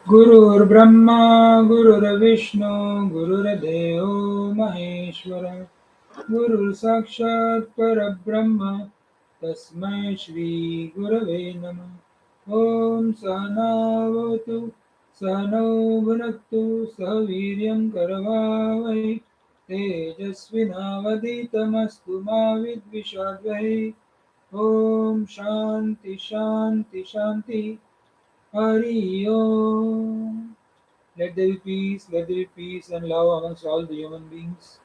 गुरुर्ब्रह्मा गुरुर्विष्णु गुरुर्देवो महेश्वरः गुरुर्साक्षात् परब्रह्म तस्मै श्रीगुरवे नमः। ॐ सहनावतु सहनौ भुनक्तु सह वीर्यं करवावहै तेजस्विनावधीतमस्तु मा विद्विषावहै। ॐ शान्ति शान्ति शान्ति Hari Om. Let there be peace and love amongst all the human beings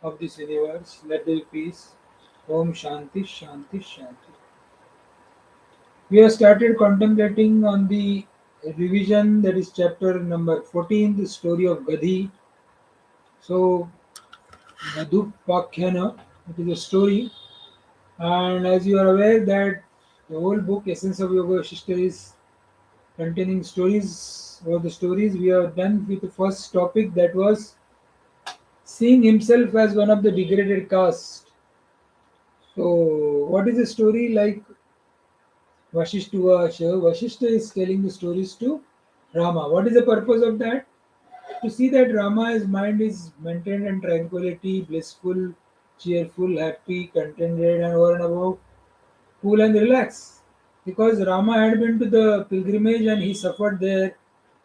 of this universe. Let there be peace. Om Shanti Shanti Shanti. We have started contemplating on the revision, that is chapter number 14, the story of Gadhi. So, Madhupakhyana, it is a story, and as you are aware that the whole book Essence of Yogavaasishtha is containing stories. Or the stories we have done with the first topic, that was seeing himself as one of the degraded caste. So, what is the story like? Vasishta is telling the stories to Rama. What is the purpose of that? To see that Rama's mind is maintained in tranquility, blissful, cheerful, happy, contented, and over and above, cool and relaxed. Because Rama had been to the pilgrimage and he suffered there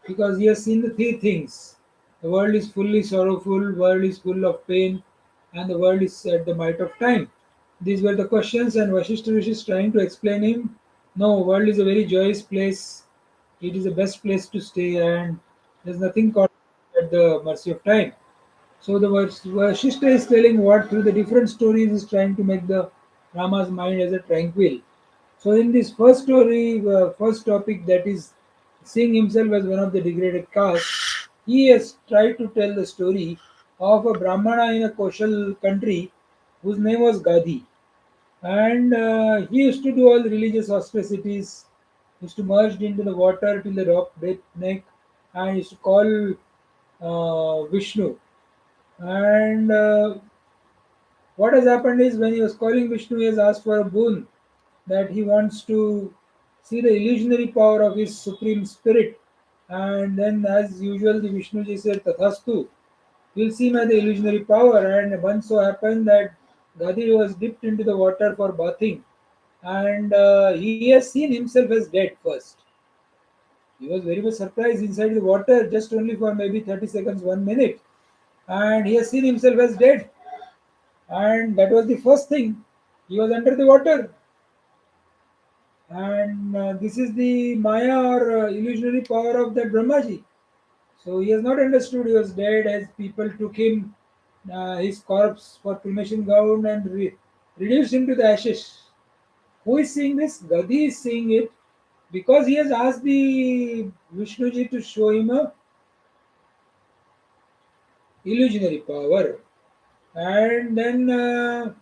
because he has seen the three things. The world is fully sorrowful, world is full of pain, and the world is at the might of time. These were the questions, and Vasishta is trying to explain him. No, world is a very joyous place. It is the best place to stay, and there's nothing called at the mercy of time. So the Vasishta is telling what through the different stories is trying to make the Rama's mind as a tranquil. So in this first story, first topic, that is seeing himself as one of the degraded caste, he has tried to tell the story of a Brahmana in a Kosal country whose name was Gadhi. And he used to do all the religious austerities, used to merge into the water till the rock neck, and used to call Vishnu. And what has happened is when he was calling Vishnu, he has asked for a boon that he wants to see the illusionary power of his supreme spirit. And then, as usual, the Vishnuji said, Tathastu, we'll see my the illusionary power. And once so happened that Gadhi was dipped into the water for bathing, and he has seen himself as dead first. He was very much surprised inside the water, just only for maybe 30 seconds, 1 minute, and he has seen himself as dead. And that was the first thing. He was under the water, and this is the Maya or illusionary power of that Brahmaji. So he has not understood he was dead as people took him, his corpse for cremation ground and reduced him to the ashes. Who is seeing this? Gadhi is seeing it because he has asked the Vishnuji to show him a illusionary power. And then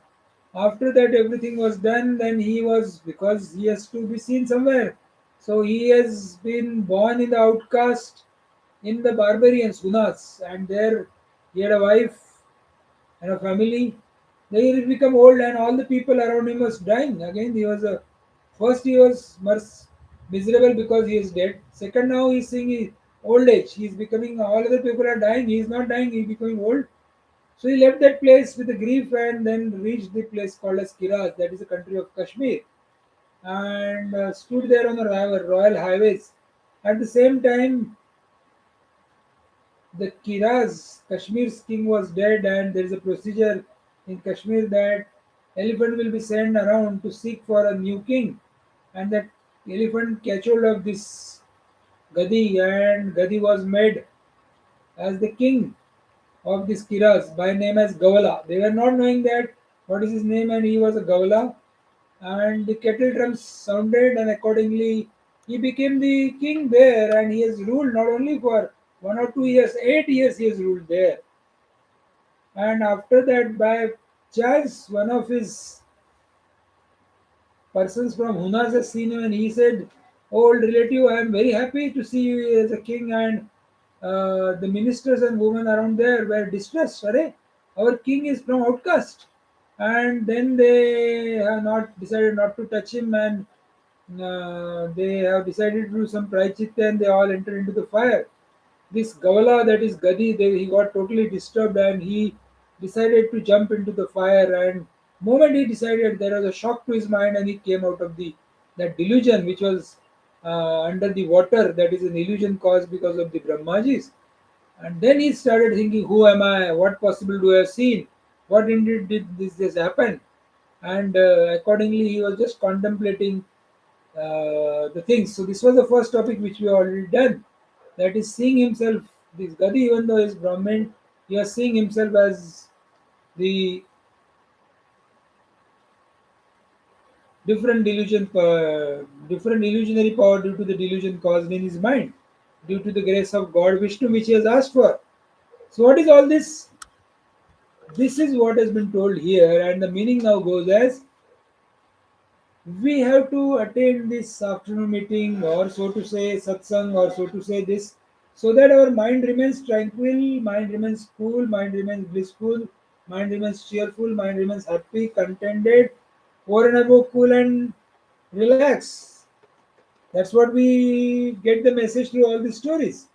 after that everything was done, then he was, because he has to be seen somewhere, so he has been born in the outcast in the barbarians Hunas, and there he had a wife and a family. Then he become old and all the people around him was dying. Again he was a, first he was miserable because he is dead. Second, now he's seeing his old age, he's becoming, all other people are dying, he is not dying, he's becoming old. So he left that place with a grief and then reached the place called as Kiraz, that is the country of Kashmir, and stood there on the royal highways. At the same time, the Kiraz, Kashmir's king, was dead, and there is a procedure in Kashmir that elephant will be sent around to seek for a new king, and that elephant catch hold of this Gadhi, and Gadhi was made as the king of this Kiraz by name as Gavala. They were not knowing that what is his name, and he was a Gavala. And the kettle drums sounded, and accordingly he became the king there, and he has ruled not only for 1 or 2 years, 8 years he has ruled there. And after that, by chance, one of his persons from Hunas has seen him, and he said, "Oh, old relative, I am very happy to see you as a king." And the ministers and women around there were distressed. Arey, our king is from outcast. And then they have not decided not to touch him, and they have decided to do some prayachitya and they all enter into the fire. This Gavala, that is Gadhi, he got totally disturbed and he decided to jump into the fire. And moment he decided, there was a shock to his mind and he came out of the that delusion which was under the water. That is an illusion caused because of the Brahmajis. And then he started thinking, who am I? What possible do I have seen? What indeed did this happen? And accordingly, he was just contemplating the things. So this was the first topic which we already done. That is seeing himself. This Gadhi, even though he is Brahmin, he was seeing himself as the different illusionary power due to the delusion caused in his mind, due to the grace of God Vishnu, which he has asked for. So what is all this? This is what has been told here, and the meaning now goes as we have to attend this afternoon meeting, or so to say, satsang, or so to say, this, so that our mind remains tranquil, mind remains cool, mind remains blissful, mind remains cheerful, mind remains happy, contented, over and above cool and relax. That's what we get the message through all these stories.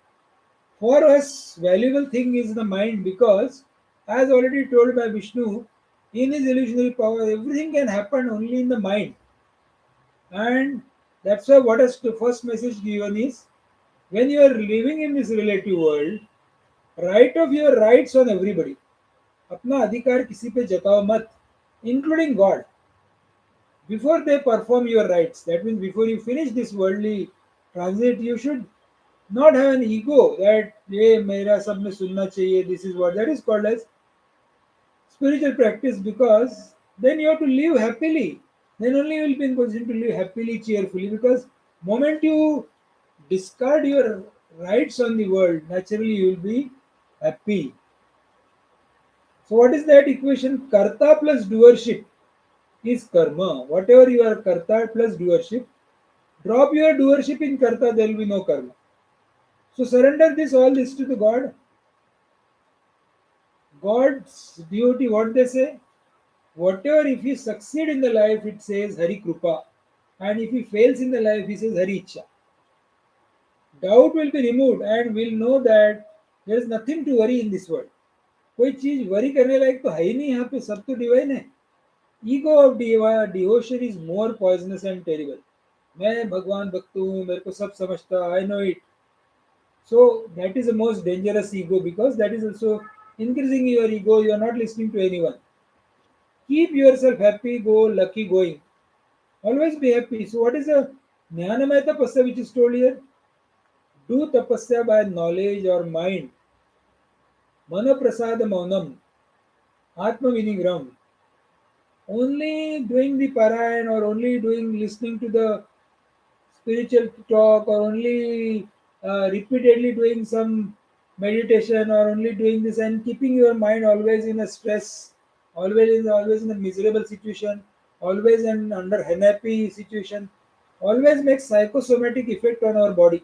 For us, valuable thing is the mind because, as already told by Vishnu, in his illusionary power, everything can happen only in the mind. And that's why what is the first message given is when you are living in this relative world, right of your rights on everybody. अपना अधिकार किसी पे जताओ मत, including God. Before they perform your rights, that means before you finish this worldly transit, you should not have an ego that ये मेरा सब में सुनना चाहिए. This is what that is called as spiritual practice because then you have to live happily. Then only you will be in position to live happily, cheerfully. Because moment you discard your rights on the world, naturally you will be happy. So what is that equation? Karta plus doership is karma. Whatever you are karta plus doership, drop your doership in karta, there will be no karma. So surrender this all this to the God. God's devotee, what they say? Whatever, if he succeed in the life, it says Hari Krupa. And if he fails in the life, he says Hari Icha. Doubt will be removed and we'll know that there is nothing to worry in this world. कोई चीज worry करने लायक तो है ही नहीं यहाँ पे सब तो डिवाइन है ego of devotion is more poisonous and terrible मैं भगवान भक्त हूँ मेरे को सब समझता I know it so that is the most dangerous ego because that is also increasing your ego you are not listening to anyone keep yourself happy go lucky going always be happy so what is the jnanamaya tapasya which is told here do tapasya by knowledge or mind mana prasada maunam atma vinigram only doing the parayan or only doing listening to the spiritual talk or only repeatedly doing some meditation or only doing this and keeping your mind always in a stress always in a miserable situation always in under unhappy situation always makes psychosomatic effect on our body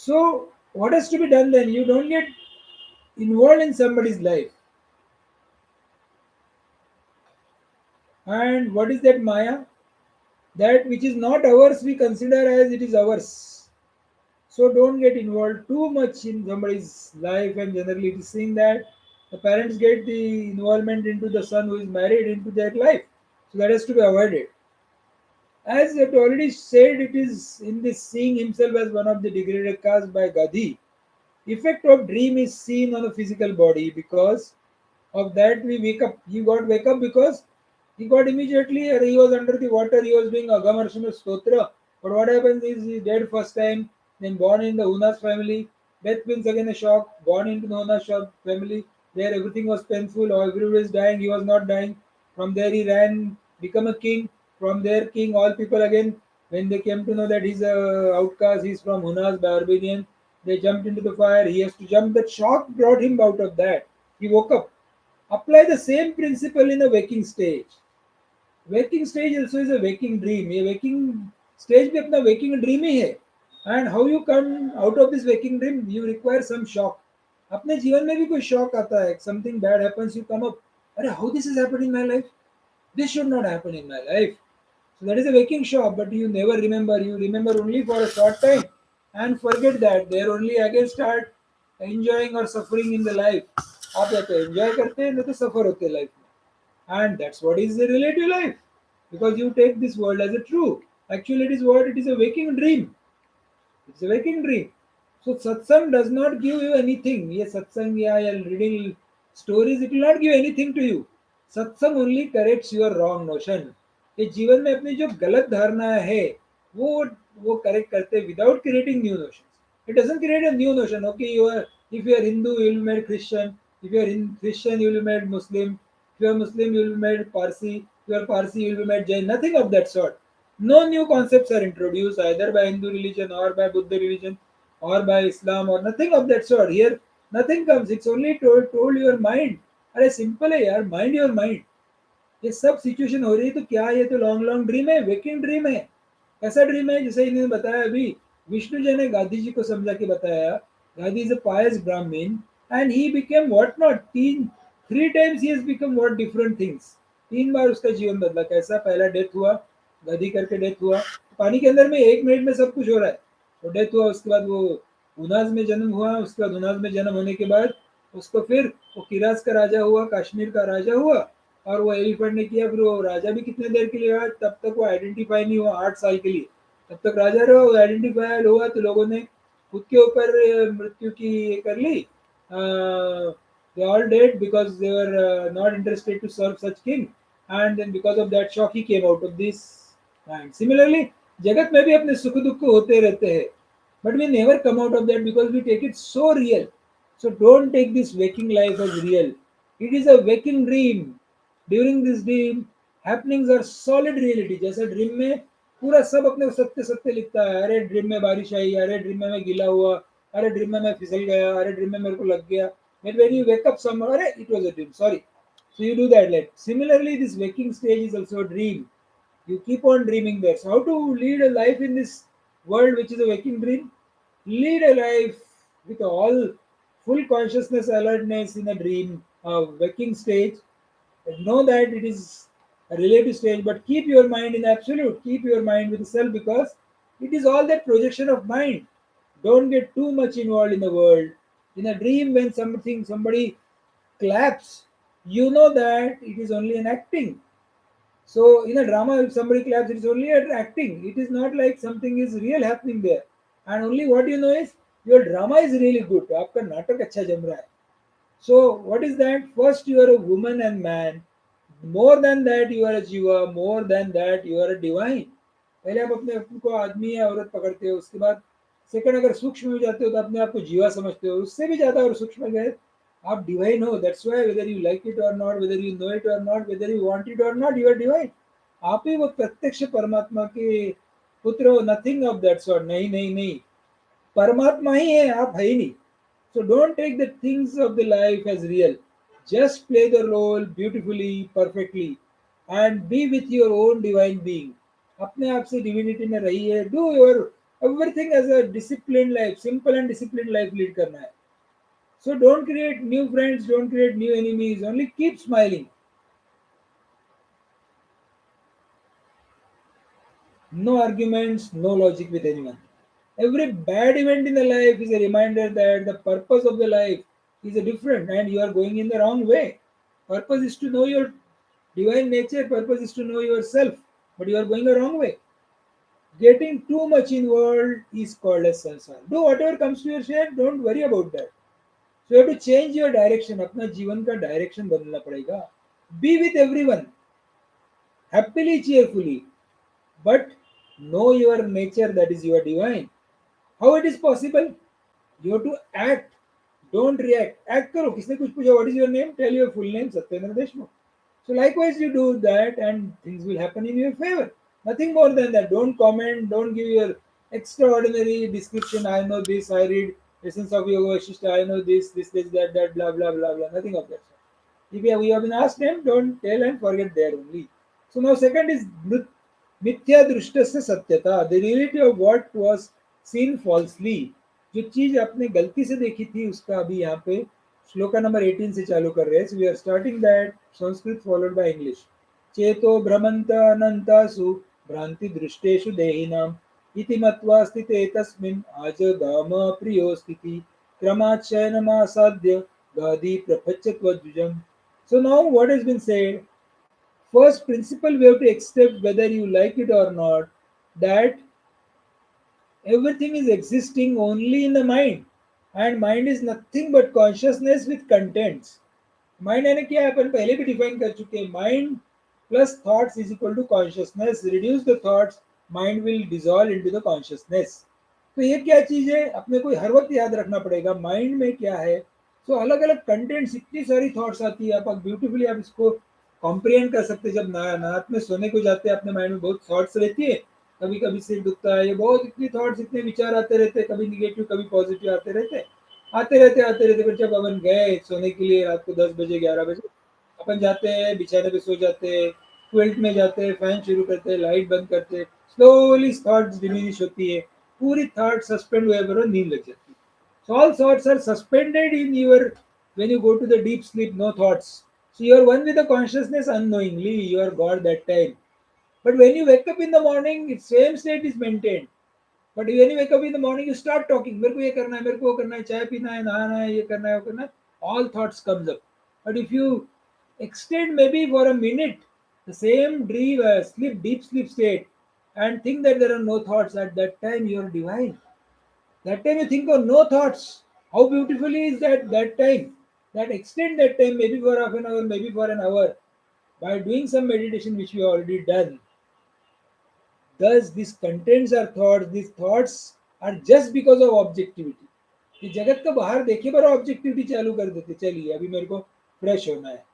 so what has to be done then you don't get involved in somebody's life and what is that maya that which is not ours we consider as it is ours so don't get involved too much in somebody's life and generally it is seen that the parents get the involvement into the son who is married into their life so that has to be avoided as it already said it is in this seeing himself as one of the degraded caste by Gadhi effect of dream is seen on the physical body because of that we wake up. He got wake up because he got immediately he was under the water, he was doing Agamarshana Stotra. But what happens is he dead first time, then born in the Unas family. Death means again a shock, born into the Unas family. There everything was painful, or everybody was dying, he was not dying. From there he ran, become a king. From there king, all people again, when they came to know that he's a outcast, he's from Hunas, Barbarian, they jumped into the fire, he has to jump. That shock brought him out of that. He woke up. Apply the same principle in a waking stage. Waking stage also is a waking dream. ये waking stage भी अपना waking dream ही है. And how you come out of this waking dream? You require some shock. अपने जीवन में भी कोई shock आता है. Something bad happens, you come up. अरे how this is happening in my life? This should not happen in my life. So that is a waking shop, but you never remember. You remember only for a short time and forget that. There only again start enjoying or suffering in the life. आप या तो enjoy करते हैं, नहीं तो suffer होते हैं life में. And that's what is the relative life. Because you take this world as a true. Actually, it is what? It is a waking dream. It's a waking dream. So satsang does not give you anything. ये satsang या reading stories, it will not give anything to you. सत्संग only corrects your wrong notion. कि जीवन में अपनी जो गलत धारणा है वो करेक्ट करते without creating new notions. It doesn't create a new notion. Okay, you are if you are Hindu, you will be made Christian. If you are in Christian, you will be made Muslim. If you are Muslim, you will be made Parsi. If you are Parsi, you will be made Jain. Nothing of that sort. No new concepts are introduced either by Hindu religion or by Buddha religion or by Islam or nothing of that sort. Here, nothing comes. It's only told your mind. अरे simple है यार, mind your mind. ये सब situation हो रही है तो क्या ये तो लॉन्ग लॉन्ग ड्रीम है, वेकिंग ड्रीम है. ऐसा ड्रीम है जैसे इन्होंने बताया अभी. विष्णु जी ने गांधी जी को समझा के बताया. Gandhi is a pious Brahmin and he became what not. तीन three times he has become what different things. तीन बार उसका जीवन बदला. कैसा? पहला डेथ हुआ, गांधी करके डेथ हुआ. पानी के अंदर में 1 मिनट में सब कुछ हो रहा है. तो डेथ हुआ, उसके बाद वो उनाज में जन्म हुआ. उसके बाद उनाज में जन्म होने के बाद उसको फिर वो किरास का राजा हुआ, कश्मीर का राजा हुआ. और वो एलिफेंट ने किया. फिर वो राजा भी कितने देर के लिए रहा, तब तक वो आइडेंटिफाई नहीं हुआ, 8 साल के लिए. तब तक राजा रहा, वो आइडेंटिफाई हुआ तो लोगों ने खुद के ऊपर मृत्यु की ये कर ली. They all dead because they were not interested to serve such king, and then because of that shock he came out of this. And similarly, जगत में भी अपने सुख दुख होते रहते हैं, but we never come out of that because we take it so real. So don't take this waking life as real. It is a waking dream. During this dream, happenings are solid reality. जैसे dream में पूरा सब अपने को सत्य सत्य लिखता है. अरे ड्रीम में बारिश आई, अरे ड्रीम में मैं गीला हुआ, अरे ड्रीम में मैं फिसल गया, अरे ड्रीम में मेरे को लग गया. But when you wake up somewhere, अरे it was a dream, sorry. So you do that. Like similarly, this waking stage is also a dream. You keep on dreaming there. So how to lead a life in this world which is a waking dream? Lead a life with all full consciousness, alertness in a dream, a waking stage. Know that it is a relative stage, but keep your mind in absolute. Keep your mind with self because it is all that projection of mind. Don't get too much involved in the world. In a dream, when somebody claps, you know that it is only an acting. So in a drama, if somebody claps, it is only an acting. It is not like something is real happening there. And only what you know is your drama is really good. आपका नाटक अच्छा जम रहा है. So what is that? First you are a woman and man. More than that you are a jiva. More than that you are a divine. पहले आप अपने आप को आदमी या औरत पकड़ते हो. उसके बाद सेकंड अगर सूक्ष्म में जाते हो तो अपने आप को जीवा समझते हो. उससे भी ज्यादा और सूक्ष्म गए आप डिवाइन हो. That's why whether you like it और not, whether you know it और not, whether you want it और नॉट, यू आर डिवाइन. आप ही वो प्रत्यक्ष परमात्मा के पुत्र हो. Nothing of that sort. नहीं नहीं नहीं, परमात्मा ही है, आप है ही नहीं. So don't take the things of the life as real. Just play the role beautifully, perfectly, and be with your own divine being. अपने आप से divinity में रहिए. Do your everything as a disciplined life, simple and disciplined life lead करना है. So don't create new friends, don't create new enemies. Only keep smiling. No arguments, no logic with anyone. Every bad event in the life is a reminder that the purpose of the life is a different and you are going in the wrong way. Purpose is to know your divine nature, purpose is to know yourself, but you are going the wrong way. Getting too much involved is called as sansar. Do whatever comes to your share, don't worry about that. So you have to change your direction. अपना जीवन का direction बदलना पड़ेगा. Be with everyone, happily, cheerfully, but know your nature, that is your divine. How it is possible? You have to act. Don't react. Act करो. किसने कुछ पूछा what is your name? Tell your full name, Satyendra Deshmukh. So likewise you do that and things will happen in your favor. Nothing more than that. Don't comment. Don't give your extraordinary description. I know this. I read Essence of Yogavaasishtha. I know this, that, blah, blah, blah, blah. Nothing of that. If you have been asked them, don't tell and forget there only. So now second is mithya drishtasya satyata. The reality of what was seen falsely. जो चीज आपने गलती से देखी थी उसका अभी यहाँ पे श्लोका नंबर 18 से चालू कर रहे हैं. So we are starting that Sanskrit followed by English. चेतो भ्रमंत अनंतासु भ्रांति दृष्टेषु देहिनाम् इति मत्वा स्थिते तस्मिन् आजगाम प्रियोस्थिति क्रमाच्चयनमासाद्य गादि प्रपञ्चत्वद्विजम्. So now what has been said, first principle we have to accept whether you like it or not, that everything is existing only in the mind, and mind is nothing but consciousness with contents. Mind यानी क्या है, अपन पहले भी define कर चुके हैं. Mind plus thoughts is equal to consciousness. Reduce the thoughts, mind will dissolve into the consciousness. तो ये क्या चीज है, अपने को हर वक्त याद रखना पड़ेगा माइंड में क्या है. सो अलग अलग कंटेंट्स, इतनी सारी थॉट्स आती है, आप ब्यूटीफुली आप इसको कॉम्प्रिहेंड कर सकते हैं. जब रात में सोने को जाते हैं, अपने माइंड में बहुत थॉट्स रहती है. कभी कभी सिर दुखता है, ये बहुत इतनी थॉट्स, इतने विचार आते रहते हैं, कभी निगेटिव कभी पॉजिटिव आते रहते. फिर जब अपन गए सोने के लिए रात को 10 बजे 11 बजे, अपन जाते हैं बिछाने पे सो जाते हैं, क्विल्ट में जाते हैं, फैन शुरू करते हैं, लाइट बंद करते हैं, स्लोली थॉट्स डिमिनिश होती है, पूरी थॉट सस्पेंड हुए पर नींद लग जाती है. So all thoughts are suspended in your, when you go to the deep sleep, no thoughts. So you are one with the consciousness unknowingly, you are God that time. But when you wake up in the morning, its same state is maintained. But when you wake up in the morning, you start talking, मेरे को ये करना है, मेरे को वो करना है, चाय पीना है, नहाना है, ये करना है, वो करना है. All thoughts comes up. But if you extend maybe for a minute the same dream, sleep, deep sleep state, and think that there are no thoughts, at that time you are divine. That time you think of no thoughts. How beautifully is that time? That extend that time maybe for half an hour, maybe for an hour, by doing some meditation which we already done. Thus, these contents are thoughts. These thoughts are just because of objectivity. कि जगत का बाहर देखिए पर objectivity चालू कर देते, चलिए अभी मेरे को फ्रेश होना है.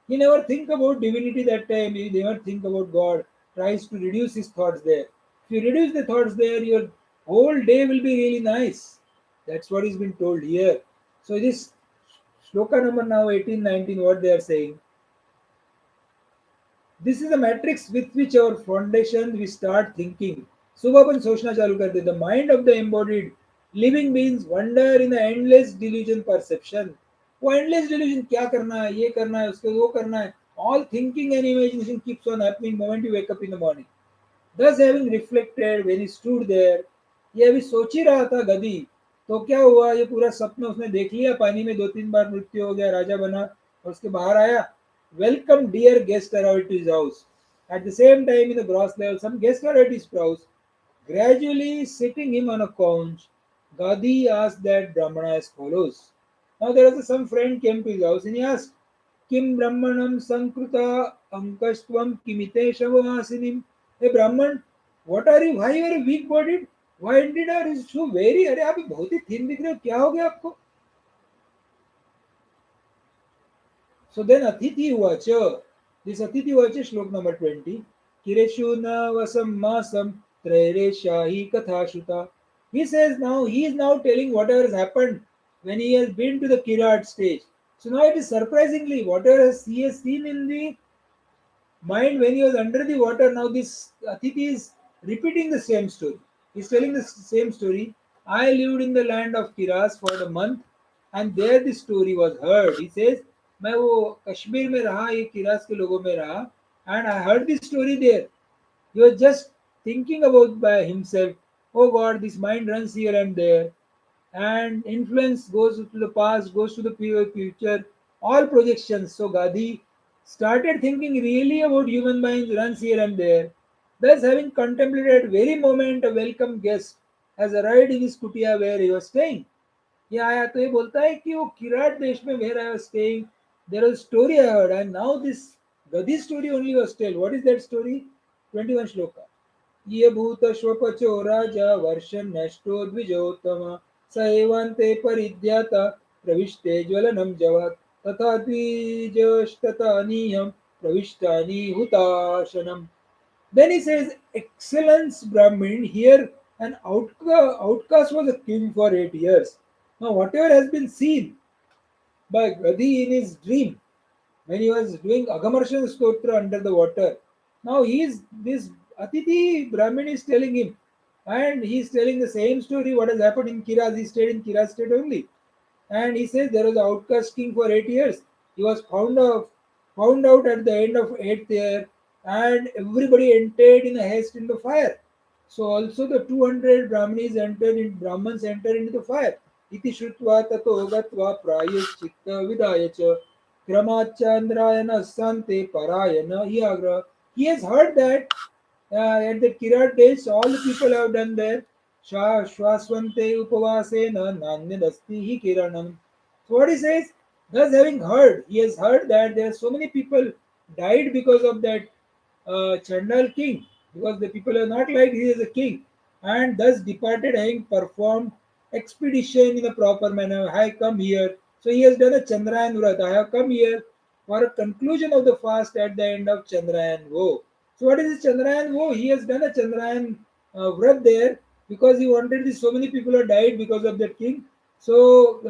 He never think about divinity that time. He never think about God. Tries to reduce his thoughts there. If you reduce the thoughts there, your whole day will be really nice. That's what is been told here. So this shloka number now 18, 19, what they are saying. This is a matrix with which our foundation we start thinking. सुबह अपन सोचना चालू कर दे. The mind of the embodied living beings wander in the endless delusion perception. वो endless delusion, क्या करना है, ये करना है, उसके वो करना है. All thinking and imagination keeps on happening moment you wake up in the morning. Thus having reflected when he stood there, ये अभी सोच ही रहा था गधी, तो क्या हुआ, ये पूरा सपना उसने देख लिया, पानी में 2-3 बार मृत्यु हो गया, राजा बना और उसके बाहर आया. Welcome dear guest arrived to his house. At the same time in the gross level, some guest were at his house. Gradually sitting him on a couch, Gadhi asked that Brahmana as follows. Now there was some friend came to his house and he asked, Kim Brahmanam Sankruta Ankastvam Kimite Shavasinim. Hey Brahman, what are you? Why you are weak bodied? Why indeed are you so very? अरे आप बहुत ही thin दिख रहे हो, क्या हो गया आपको? So then Atithi Vacha, this Atithi Vacha shlok number 20. Kireshuna Vasam Masam Trere Shahi Katha Shuta. He says now, he is now telling whatever has happened when he has been to the Kirat stage. So now it is surprisingly, whatever he has seen in the mind when he was under the water, now this Atithi is repeating the same story. He's telling the same story. I lived in the land of Kiras for a month and there the story was heard. He says, मैं वो कश्मीर में रहा, ये किरास के लोगों में रहा, and I heard this story there. He was just thinking about by himself, oh God, this mind runs here and there, and influence goes to the past, goes to the future, all projections. So Gadhi started thinking really about human minds, runs here and there. Thus, having contemplated at very moment, a welcome guest has arrived in his kutia where he was staying. ये आया तो ये बोलता है कि वो किराट देश में where I was staying, there was a story I heard, and now this Gadhi story only was told. What is that story? 21 shloka. ये भूतश्वपचो राजा वर्षन् नष्टो द्विजोत्तम स एवान्ते परिध्याता प्रविष्टे ज्वलनं जवात् तथा द्विजस्तथानीयं प्रविष्टानि हुताशनम्. Then he says, excellence Brahmin, here an outcast was a king for 8 years. Now whatever has been seen by Gadhi in his dream, when he was doing Agamarshan Stotra under the water. Now he is this Atithi Brahmin is telling him, and he is telling the same story what has happened in Kiraz. He stayed in Kiraz state only, and he says there was an outcast king for 8 years. He was found out at the end of 8th year, and everybody entered in a haste in the fire. So also the 200 Brahmins entered into the fire. Iti shrutva tato gatva prayaschitta vidaya cha kramachandrayana sante parayana yagra. He has heard that at the Kirat days all the people have done there. Shwaswante upavasena nanyadasti hi kiranam. So what he says, thus having heard, he has heard that there are so many people died because of that Chandal king, because the people are not like he is a king, and thus departed having performed expedition in a proper manner. I have come here. So he has done a Chandrayan Vrat. I have come here for a conclusion of the fast at the end of Chandrayan Wo. So what is this Chandrayan Wo? He has done a Chandrayan Vrat there because he wanted this. So many people have died because of that king. So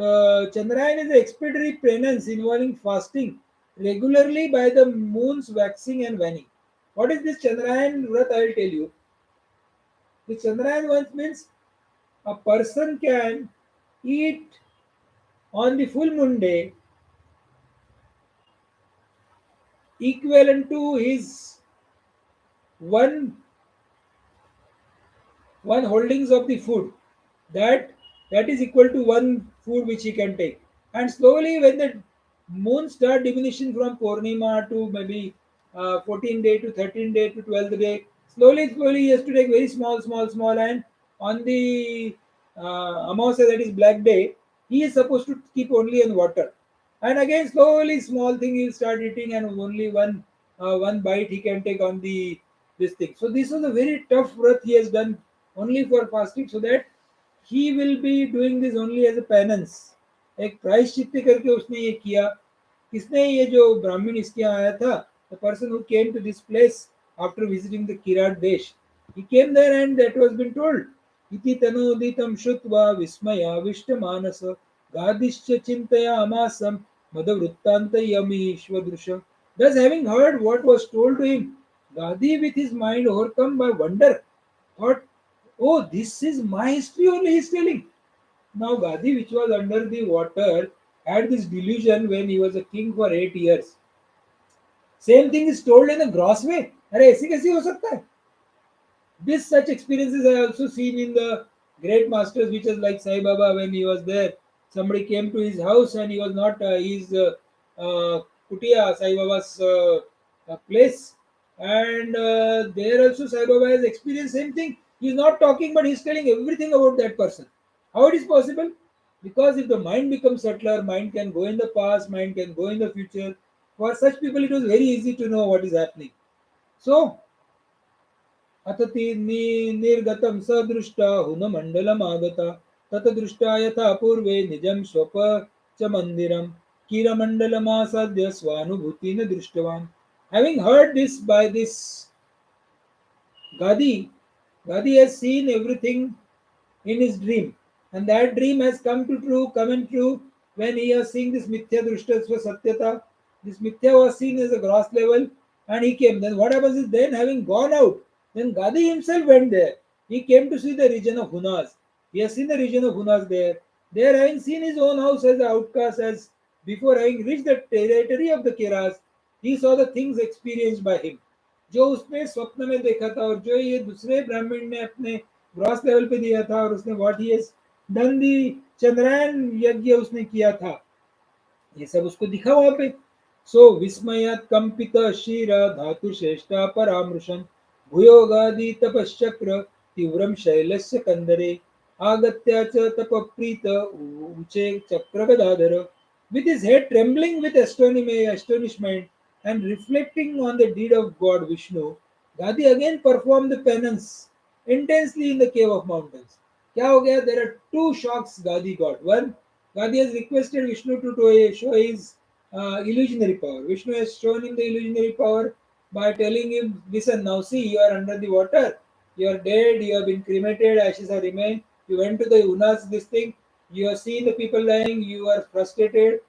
Chandrayan is an expeditory penance involving fasting regularly by the moon's waxing and waning. What is this Chandrayan Vrat? I will tell you. The Chandrayan Vrat means a person can eat on the full moon day equivalent to his one one holdings of the food. That that is equal to one food which he can take. And slowly when the moon start diminishing from Purnima to maybe 14 day to 13 day to 12th day, slowly he has to take very small, and on the Amavasya, that is black day, he is supposed to keep only on water. And again slowly small thing he will start eating, and only one bite he can take on the this thing. So this was a very tough व्रत he has done only for fasting, so that he will be doing this only as a penance. एक प्रायश्चित्त करके उसने ये किया. किसने ये जो ब्राह्मण इसके यहाँ आया था, the person who came to this place after visiting the Kirat Desh, he came there and that was been told. इति तनोदितं श्रुत्वा विस्मयाविष्टमानस गादिश्च चिन्तयामासं मदवृत्तान्तयमीश्वदृशम्. Thus having heard what was told to him, Gadhi with his mind overcome by wonder thought, oh, this is my history only he is telling. Now Gadhi, which was under the water, had this delusion when he was a king for 8 years. Same thing is told in a gross way. अरे ऐसे कैसे हो सकता है? This such experiences I also seen in the great masters, which is like Sai Baba when he was there. Somebody came to his house and he was not his kutia, Sai Baba's place, and there also Sai Baba has experienced same thing. He is not talking, but he is telling everything about that person. How it is possible? Because if the mind becomes subtler, mind can go in the past, mind can go in the future. For such people, it was very easy to know what is happening. So अथ निर्गतं स दृष्टा हुनमण्डलमागता तत दृष्टा यथा पूर्वे निजं swap च मन्दिरं कीरमण्डलमासाद्य स्वानुभूति न दृष्टवान्. Having heard this by this Gadhi, Gadhi has seen everything in his dream. And that dream has come in true when he has seen this Mithya Drushtasva Satyata. This Mithya was seen as a gross level and he came. Then what happens is, then having gone out, then Gadhi himself went there. He came to see the region of Hunas. He has seen the region of Hunas there. There, having seen his own house as an outcast, as before having reached the territory of the Kiras, he saw the things experienced by him. जो उसने स्वप्न में देखा था और जो ये दूसरे ब्राह्मण ने अपने ग्रॉस लेवल पे दिया था, और उसने what he has done the Chandrayan yagya उसने किया था, ये सब उसको दिखा वहां पे. सो विस्मयात् कंपित शीर धातु श्रेष्ठा परामृशन भूयोगादि तपश्चक्र तीव्रम शैलस्य कंदरे आगत्या च तपप्रीत उचे चक्र Gadadhar. With his head trembling with astonishment and reflecting on the deed of God Vishnu, Gadhi again performed the penance intensely in the cave of mountains. क्या हो गया? There are two shocks Gadhi got. One, Gadhi has requested Vishnu to show his illusionary power. Vishnu has shown him the illusionary power by telling him, listen, now see, you are under the water, you are dead, you have been cremated, ashes have remained, you went to the Unas, this thing, you have seen the people dying, you are frustrated.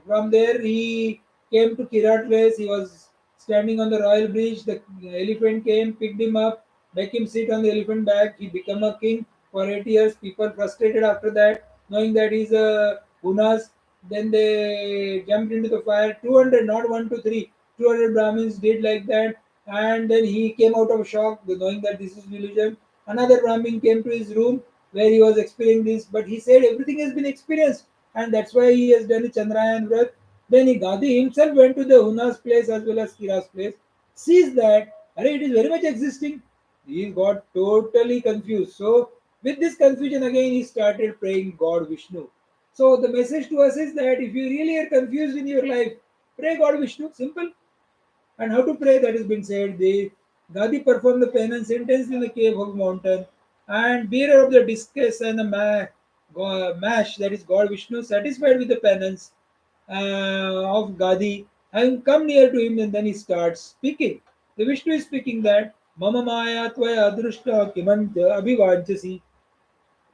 From there, he came to Kirat place, he was standing on the royal bridge, the elephant came, picked him up, make him sit on the elephant back, he became a king for 8 years. People frustrated after that, knowing that he's a Unas. Then they jumped into the fire. 200, not one, two, three. 200 Brahmins did like that. and then he came out of shock knowing that this is delusion. Another Brahmin came to his room where he was experiencing this, but he said everything has been experienced, and that's why he has done a Chandrayaan Vrat. Then Gadhi himself went to the Huna's place as well as Kira's place, sees that array, it is very much existing. He got totally confused. So with this confusion again, he started praying God Vishnu. So the message to us is that if you really are confused in your life, pray God Vishnu. Simple. And how to pray, that has been said. The Gadhi performed the penance intensely in the cave of mountain, and bearer of the discus and the mash, that is God Vishnu, satisfied with the penance of Gadhi, and come near to him, and then he starts speaking. The Vishnu is speaking that Mama Maya Tvaya Adrushta Kimanta Abhivanchasi.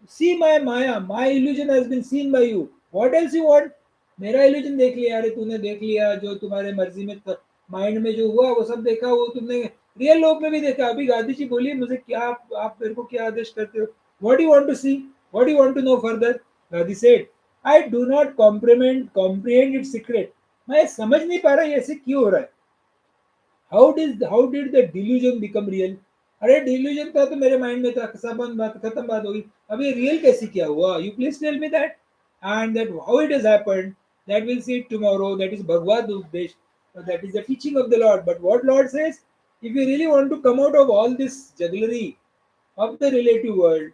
See my Maya, my illusion has been seen by you. What else you want? मेरा illusion देख लिया, अरे तूने देख लिया जो तुम्हारे मर्जी में माइंड में जो हुआ वो सब देखा, वो तुमने रियल लोक में भी देखा. अभी गांधी जी बोलिए मुझे क्या आप मेरे को क्या आदेश करते हो? What do you want to see? What do you want to know further? Gadhi said, I do not comprehend its secret. मैं समझ नहीं पा रहा ये ऐसे क्यों हो रहा है. How did the delusion become real? अरे डिल्यूजन था तो मेरे माइंड में था, सब बात खत्म, बात होगी. अब ये रियल कैसे क्या हुआ? You please tell me that. And that how it has happened, that we'll see it tomorrow. That is Bhagavad Upadesh. That is the teaching of the Lord. But what Lord says, if you really want to come out of all this jugglery of the relative world,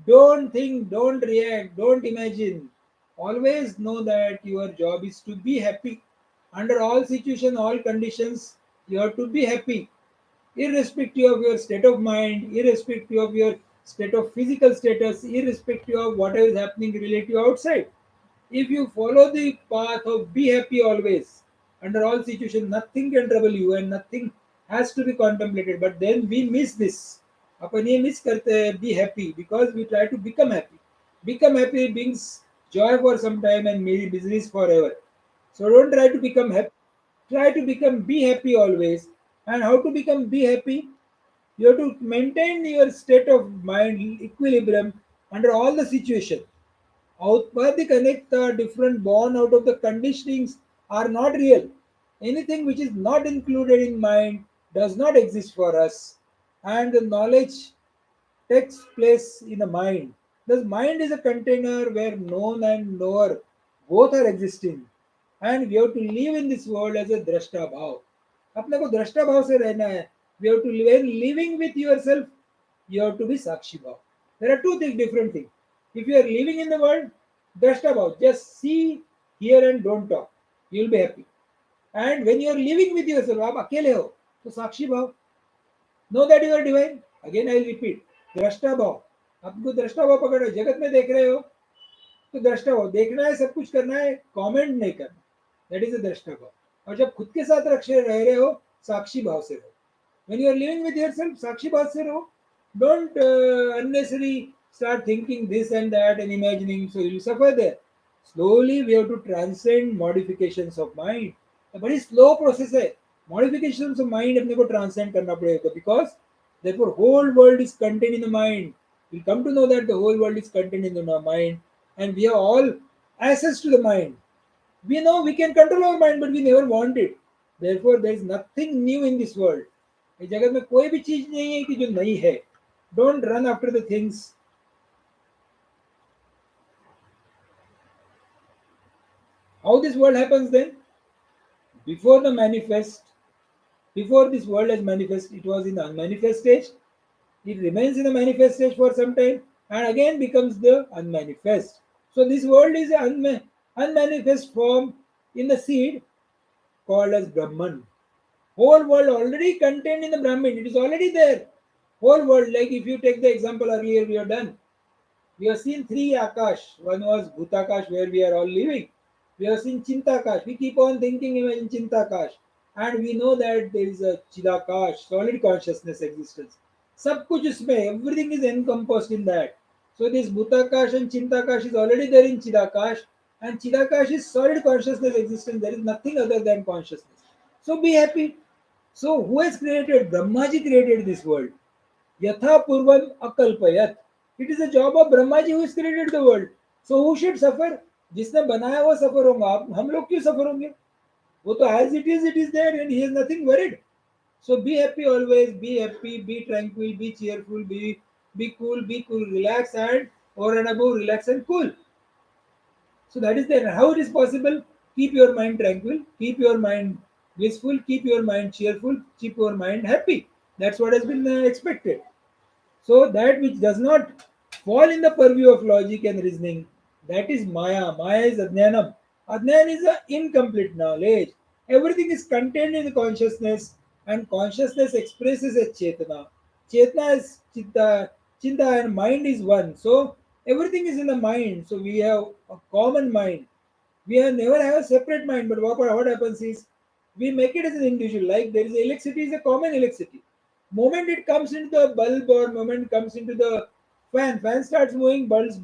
don't think, don't react, don't imagine. Always know that your job is to be happy. Under all situations, all conditions, you have to be happy, irrespective of your state of mind, irrespective of your state of physical status, irrespective of whatever is happening relative outside. If you follow the path of be happy always, under all situations, nothing can trouble you and nothing has to be contemplated. But then we miss this. अपन ये miss करते हैं be happy because we try to become happy. Become happy brings joy for some time and miseries forever. So don't try to become happy. Try to become be happy always. And how to become be happy? You have to maintain your state of mind equilibrium under all the situations. Outpadi connect the different born out of the conditionings are not real. Anything which is not included in mind does not exist for us. And the knowledge takes place in the mind. The mind is a container where known and knower both are existing. And we have to live in this world as a drashta bhav. अपने को दृष्टा भाव से रहना है. We have to live living with yourself. You have to be sakshi bhav. There are two things, different things. If you are living in the world, drashta bhav, just see, hear and don't talk. You will be happy. And when you are living with yourself, आप अकेले हो, तो साक्षी भाव. Know that you are divine. Again I will repeat. दृष्टा भाव. आपको दृष्टा भाव पकड़ो. जगत में देख रहे हो तो दृष्टा भाव. देखना है, सब कुछ करना है, कमेंट नहीं करना. दैट इज अ दृष्टा भाव. और जब खुद के साथ रह रहे हो, साक्षी भाव से रहो. When you are living with yourself, साक्षी भाव से रहो. Don't unnecessarily start thinking this and that and imagining, so you will suffer there. Slowly we have to transcend modifications of mind. A very slow process है. Modifications of mind अपने को transcend करना पड़ेगा, because therefore whole world is contained in the mind. We come to know that the whole world is contained in the mind, and we have all access to the mind. We know we can control our mind, but we never want it. Therefore, there is nothing new in this world. इस जगत में कोई भी चीज नहीं है कि जो नई है. Don't run after the things. How this world happens then? Before the manifest, before this world has manifest, it was in the unmanifest stage. It remains in the manifest stage for some time and again becomes the unmanifest. So this world is an unmanifest form in the seed called as Brahman. Whole world already contained in the Brahmin. It is already there. Whole world, like if you take the example earlier we have done, we have seen three Akash. One was Bhutakash, where we are all living. We have seen Chintakash. We keep on thinking, imagine Chintakash. And we know that there is a Chidakash, solid consciousness existence. Sab kuch usme, everything is encompassed in that. So this Bhutakash and Chintakash is already there in Chidakash. And Chidakash is solid consciousness existence. There is nothing other than consciousness. So be happy. So who has created? Brahmaji created this world. Yatha Purvam Akalpayat. It is the job of Brahma ji who has created the world. So who should suffer? जिसने बनाया वो सफर होगा. आप हम लोग क्यों सफर होंगे? वो तो as it is there and he is nothing worried. So be happy always, be happy, be tranquil, be cheerful, be cool, relax and over and above relax and cool. So that is there. How it is possible? Keep your mind tranquil, keep your mind blissful, keep your mind cheerful, keep your mind happy. That's what has been expected. So that which does not fall in the purview of logic and reasoning, that is Maya. Maya is Ajnanam. Ajnan is an incomplete knowledge. Everything is contained in the consciousness, and consciousness expresses as Chetana. Chetana is Chitta, Chinta, and mind is one. So everything is in the mind. So we have a common mind. We have never have a separate mind, but what happens is we make it as an individual. Like there is electricity is a common electricity. Moment it comes into the bulb or moment comes into the fan starts moving, bulbs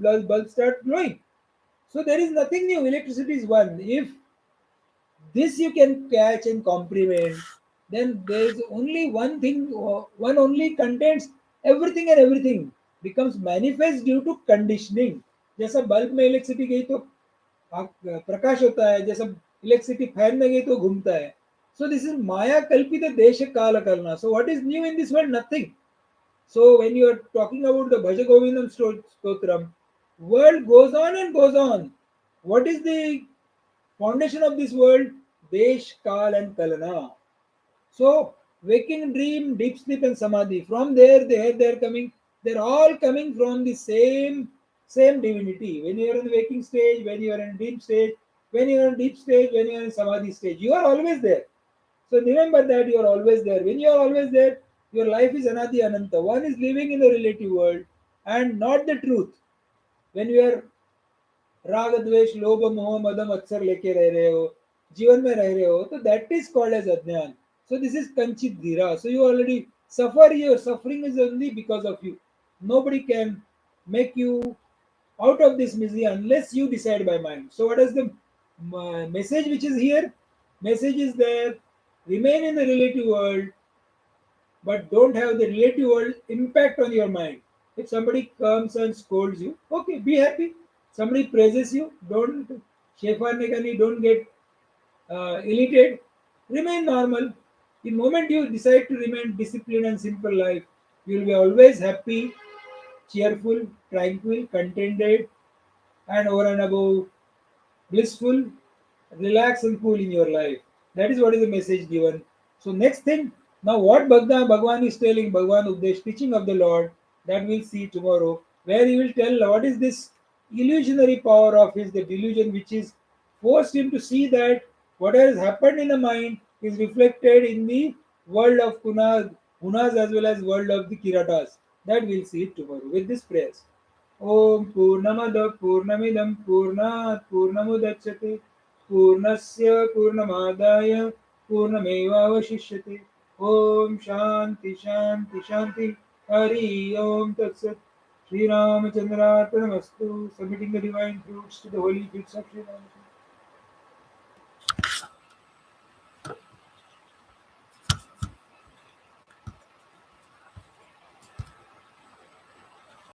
start glowing. So there is nothing new. Electricity is one. If this you can catch and comprehend, then there is only one thing, one only contains everything and everything becomes manifest due to conditioning. जैसा bulb में electricity गई तो प्रकाश होता है, जैसा electricity fan में गई तो घूमता है. So this is Maya Kalpita Desha Kala Karna. So what is new in this world? Nothing. So when you are talking about the Bhaja Govindam Stotram, world goes on and goes on. What is the foundation of this world? Desh, Kal and Kalana. So waking dream, deep sleep and samadhi. From there they're coming. They're all coming from the same divinity. When you are in the waking stage, when you are in deep stage, when you are in deep stage, when you are in samadhi stage, you are always there. So remember that you are always there. When you are always there, your life is anadi ananta. One is living in the relative world and not the truth. When you are राग द्वेष लोभ मोह मद मत्सर लेके रह रहे हो, जीवन में रह रहे हो, तो दैट इज कॉल्ड एज अज्ञान. सो दिस इज कंचित धीरा. So you already suffer. Your suffering is only because of you. Nobody can make you out of this misery unless you decide by mind. So what is the message which is here? Message is there: remain in the relative world, but don't have the relative world impact on your mind. If somebody comes and scolds you, okay, be happy. Somebody praises you, don't shefarnekani, don't get elated. Remain normal. The moment you decide to remain disciplined and simple life, you will be always happy, cheerful, tranquil, contented, and over and above blissful, relax and cool in your life. That is what is the message given. So next thing, now what Bhagwan is telling, Bhagwan Updesh, teaching of the Lord, that we'll see tomorrow, where he will tell what is this illusionary power of his, the delusion which is forced him to see that what has happened in the mind is reflected in the world of Gunas as well as world of the Kiratas. That we'll see it tomorrow with this prayers. ॐ पूर्णमदः पूर्णमिदं पूर्णात् पूर्णमुदच्यते पूर्णस्य पूर्णमादाय पूर्णमेवावशिष्यते. ॐ शान्ति शान्ति शान्ति. हरि ओम तत्सत्. Sri Ramachandraarpanamastu. Submitting the divine fruits to the holy feet of Sri Ramakrishna.